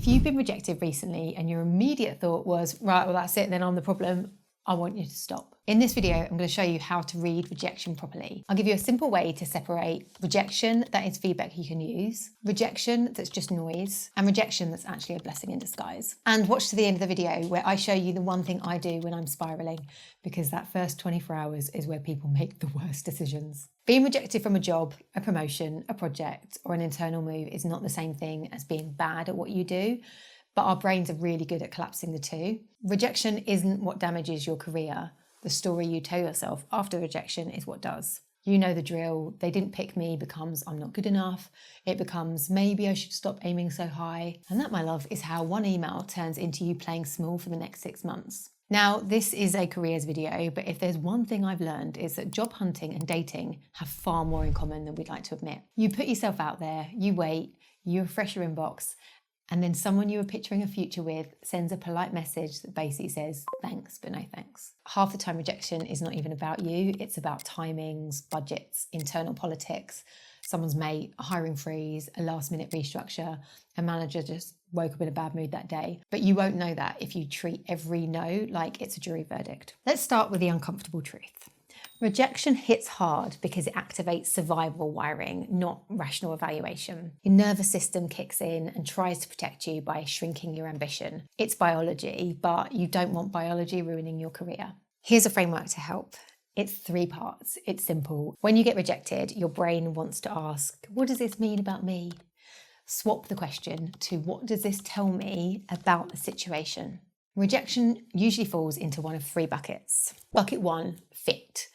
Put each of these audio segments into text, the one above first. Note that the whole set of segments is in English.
If you've been rejected recently and your immediate thought was, right, well, that's it, then I'm the problem, I want you to stop. In this video, I'm going to show you how to read rejection properly. I'll give you a simple way to separate rejection that is feedback you can use, rejection that's just noise, and rejection that's actually a blessing in disguise. And watch to the end of the video where I show you the one thing I do when I'm spiraling, because that first 24 hours is where people make the worst decisions. Being rejected from a job, a promotion, a project, or an internal move is not the same thing as being bad at what you do, but our brains are really good at collapsing the two. Rejection isn't what damages your career. The story you tell yourself after rejection is what does. You know the drill. They didn't pick me becomes I'm not good enough. It becomes maybe I should stop aiming so high. And that, my love, is how one email turns into you playing small for the next 6 months. Now, this is a careers video, but if there's one thing I've learned is that job hunting and dating have far more in common than we'd like to admit. You put yourself out there, you wait, you refresh your inbox, and then someone you were picturing a future with sends a polite message that basically says, thanks, but no thanks. Half the time rejection is not even about you. It's about timings, budgets, internal politics, someone's mate, a hiring freeze, a last minute restructure, a manager just woke up in a bad mood that day. But you won't know that if you treat every no like it's a jury verdict. Let's start with the uncomfortable truth. Rejection hits hard because it activates survival wiring, not rational evaluation. Your nervous system kicks in and tries to protect you by shrinking your ambition. It's biology, but you don't want biology ruining your career. Here's a framework to help. It's 3 parts. It's simple. When you get rejected, your brain wants to ask, what does this mean about me? Swap the question to what does this tell me about the situation? Rejection usually falls into one of 3 buckets. Bucket 1, fit.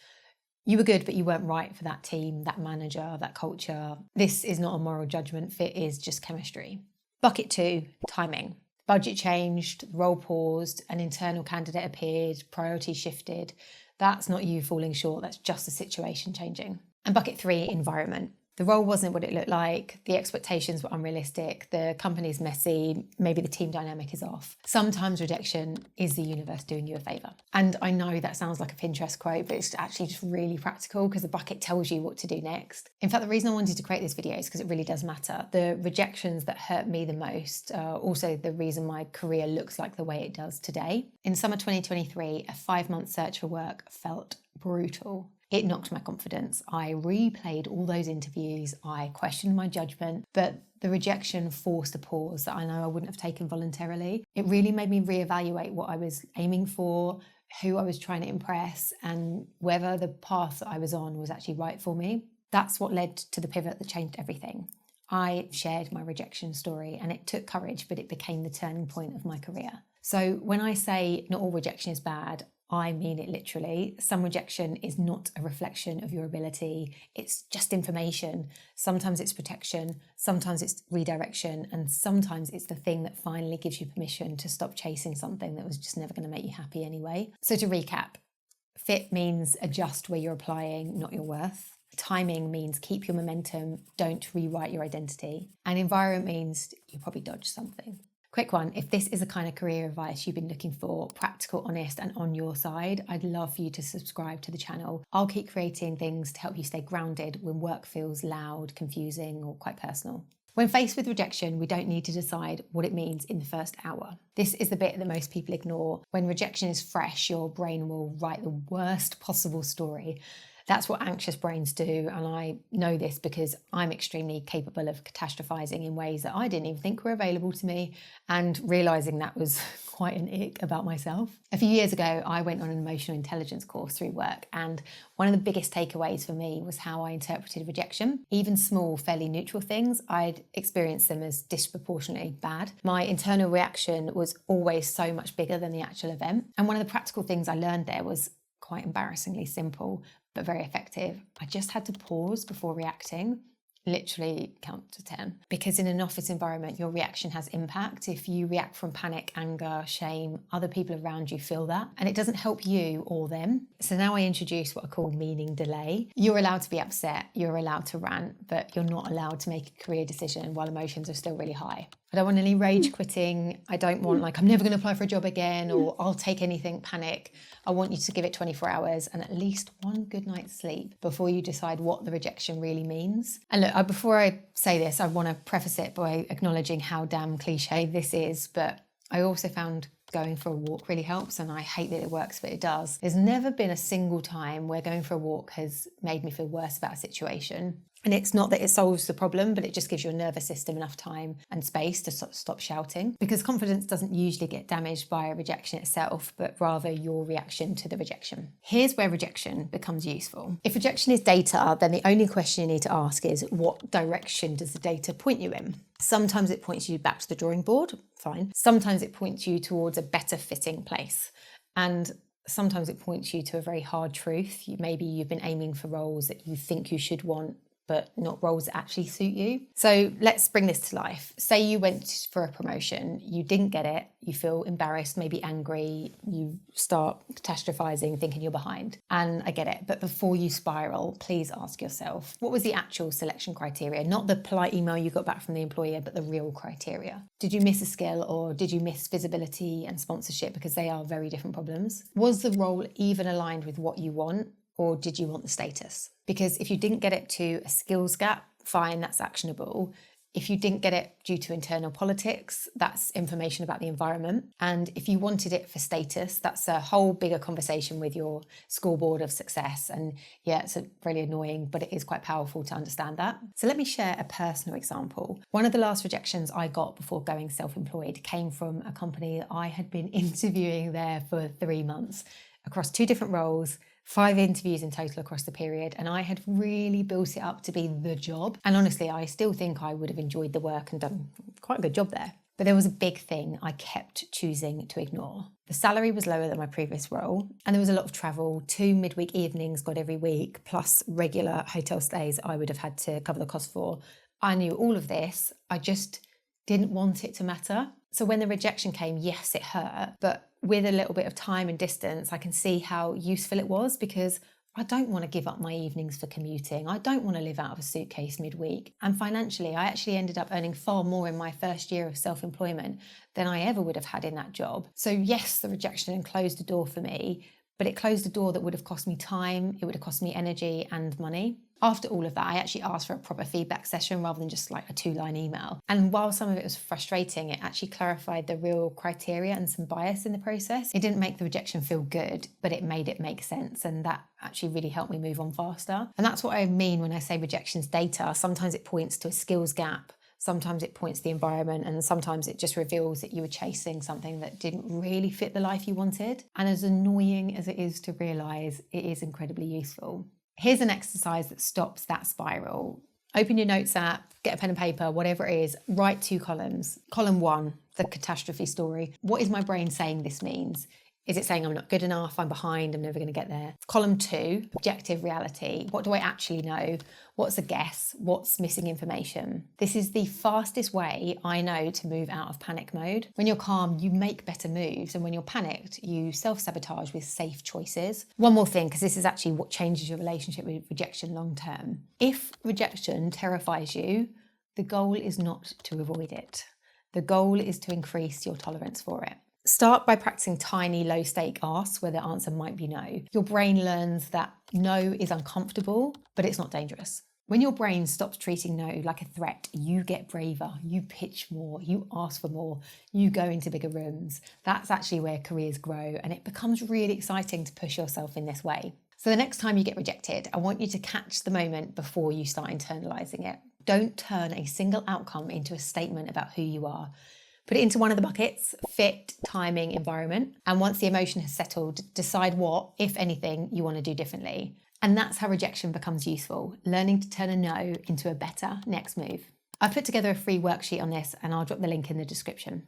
You were good, but you weren't right for that team, that manager, that culture. This is not a moral judgment. Fit is just chemistry. Bucket 2, timing. Budget changed, the role paused, an internal candidate appeared, priorities shifted. That's not you falling short. That's just the situation changing. And bucket 3, environment. The role wasn't what it looked like. The expectations were unrealistic. The company's messy. Maybe the team dynamic is off. Sometimes rejection is the universe doing you a favor. And I know that sounds like a Pinterest quote, but it's actually just really practical because the bucket tells you what to do next. In fact, the reason I wanted to create this video is because it really does matter. The rejections that hurt me the most are also the reason my career looks like the way it does today. In summer 2023, a 5-month search for work felt brutal. It knocked my confidence. I replayed all those interviews. I questioned my judgment, but the rejection forced a pause that I know I wouldn't have taken voluntarily. It really made me reevaluate what I was aiming for, who I was trying to impress, and whether the path that I was on was actually right for me. That's what led to the pivot that changed everything. I shared my rejection story, and it took courage, but it became the turning point of my career. So when I say not all rejection is bad, I mean it literally. Some rejection is not a reflection of your ability. It's just information. Sometimes it's protection, sometimes it's redirection, and sometimes it's the thing that finally gives you permission to stop chasing something that was just never going to make you happy anyway. So to recap, fit means adjust where you're applying, not your worth. Timing means keep your momentum, don't rewrite your identity. And environment means you probably dodged something. Quick one, if this is the kind of career advice you've been looking for, practical, honest, and on your side, I'd love for you to subscribe to the channel. I'll keep creating things to help you stay grounded when work feels loud, confusing, or quite personal. When faced with rejection, we don't need to decide what it means in the first hour. This is the bit that most people ignore. When rejection is fresh, your brain will write the worst possible story. That's what anxious brains do, and I know this because I'm extremely capable of catastrophizing in ways that I didn't even think were available to me, and realizing that was quite an ick about myself. A few years ago, I went on an emotional intelligence course through work, and one of the biggest takeaways for me was how I interpreted rejection. Even small, fairly neutral things, I'd experienced them as disproportionately bad. My internal reaction was always so much bigger than the actual event, and one of the practical things I learned there was quite embarrassingly simple, but very effective. I just had to pause before reacting, literally count to 10. Because in an office environment, your reaction has impact. If you react from panic, anger, shame, other people around you feel that, and it doesn't help you or them. So now I introduce what I call meaning delay. You're allowed to be upset, you're allowed to rant, but you're not allowed to make a career decision while emotions are still really high. I don't want any rage quitting. I don't want like, I'm never going to apply for a job again, or I'll take anything panic. I want you to give it 24 hours and at least one good night's sleep before you decide what the rejection really means. And look, before I say this, I want to preface it by acknowledging how damn cliche this is, but I also found going for a walk really helps, and I hate that it works, but it does. There's never been a single time where going for a walk has made me feel worse about a situation. And it's not that it solves the problem, but it just gives your nervous system enough time and space to stop shouting. Because confidence doesn't usually get damaged by a rejection itself, but rather your reaction to the rejection. Here's where rejection becomes useful. If rejection is data, then the only question you need to ask is, what direction does the data point you in? Sometimes it points you back to the drawing board, fine. Sometimes it points you towards a better fitting place. And sometimes it points you to a very hard truth. Maybe you've been aiming for roles that you think you should want, but not roles that actually suit you. So let's bring this to life. Say you went for a promotion, you didn't get it, you feel embarrassed, maybe angry, you start catastrophizing, thinking you're behind. And I get it, but before you spiral, please ask yourself, what was the actual selection criteria? Not the polite email you got back from the employer, but the real criteria. Did you miss a skill, or did you miss visibility and sponsorship? Because they are very different problems. Was the role even aligned with what you want? Or did you want the status? Because if you didn't get it to a skills gap, fine, that's actionable. If you didn't get it due to internal politics, that's information about the environment. And if you wanted it for status, that's a whole bigger conversation with your scoreboard of success. And yeah, it's really annoying, but it is quite powerful to understand that. So let me share a personal example. One of the last rejections I got before going self-employed came from a company that I had been interviewing there for 3 months across 2 different roles, 5 interviews in total across the period, and I had really built it up to be the job. And honestly, I still think I would have enjoyed the work and done quite a good job there. But there was a big thing I kept choosing to ignore. The salary was lower than my previous role, and there was a lot of travel, 2 midweek evenings got every week, plus regular hotel stays I would have had to cover the cost for. I knew all of this, I just didn't want it to matter. So when the rejection came, yes, it hurt, but with a little bit of time and distance, I can see how useful it was, because I don't want to give up my evenings for commuting. I don't want to live out of a suitcase midweek. And financially, I actually ended up earning far more in my first year of self-employment than I ever would have had in that job. So yes, the rejection closed the door for me, but it closed a door that would have cost me time, it would have cost me energy and money. After all of that, I actually asked for a proper feedback session rather than just like a 2-line email. And while some of it was frustrating, it actually clarified the real criteria and some bias in the process. It didn't make the rejection feel good, but it made it make sense. And that actually really helped me move on faster. And that's what I mean when I say rejection's data. Sometimes it points to a skills gap. Sometimes it points to the environment, and sometimes it just reveals that you were chasing something that didn't really fit the life you wanted. And as annoying as it is to realise, it is incredibly useful. Here's an exercise that stops that spiral. Open your notes app, get a pen and paper, whatever it is, write 2 columns. Column 1, the catastrophe story. What is my brain saying this means? Is it saying I'm not good enough, I'm behind, I'm never going to get there? Column 2, objective reality. What do I actually know? What's a guess? What's missing information? This is the fastest way I know to move out of panic mode. When you're calm, you make better moves. And when you're panicked, you self-sabotage with safe choices. One more thing, because this is actually what changes your relationship with rejection long term. If rejection terrifies you, the goal is not to avoid it. The goal is to increase your tolerance for it. Start by practicing tiny low-stake asks where the answer might be no. Your brain learns that no is uncomfortable, but it's not dangerous. When your brain stops treating no like a threat, you get braver, you pitch more, you ask for more, you go into bigger rooms. That's actually where careers grow, and it becomes really exciting to push yourself in this way. So the next time you get rejected, I want you to catch the moment before you start internalizing it. Don't turn a single outcome into a statement about who you are. Put it into one of the buckets: fit, timing, environment. And once the emotion has settled, decide what, if anything, you want to do differently. And that's how rejection becomes useful, learning to turn a no into a better next move. I've put together a free worksheet on this, and I'll drop the link in the description.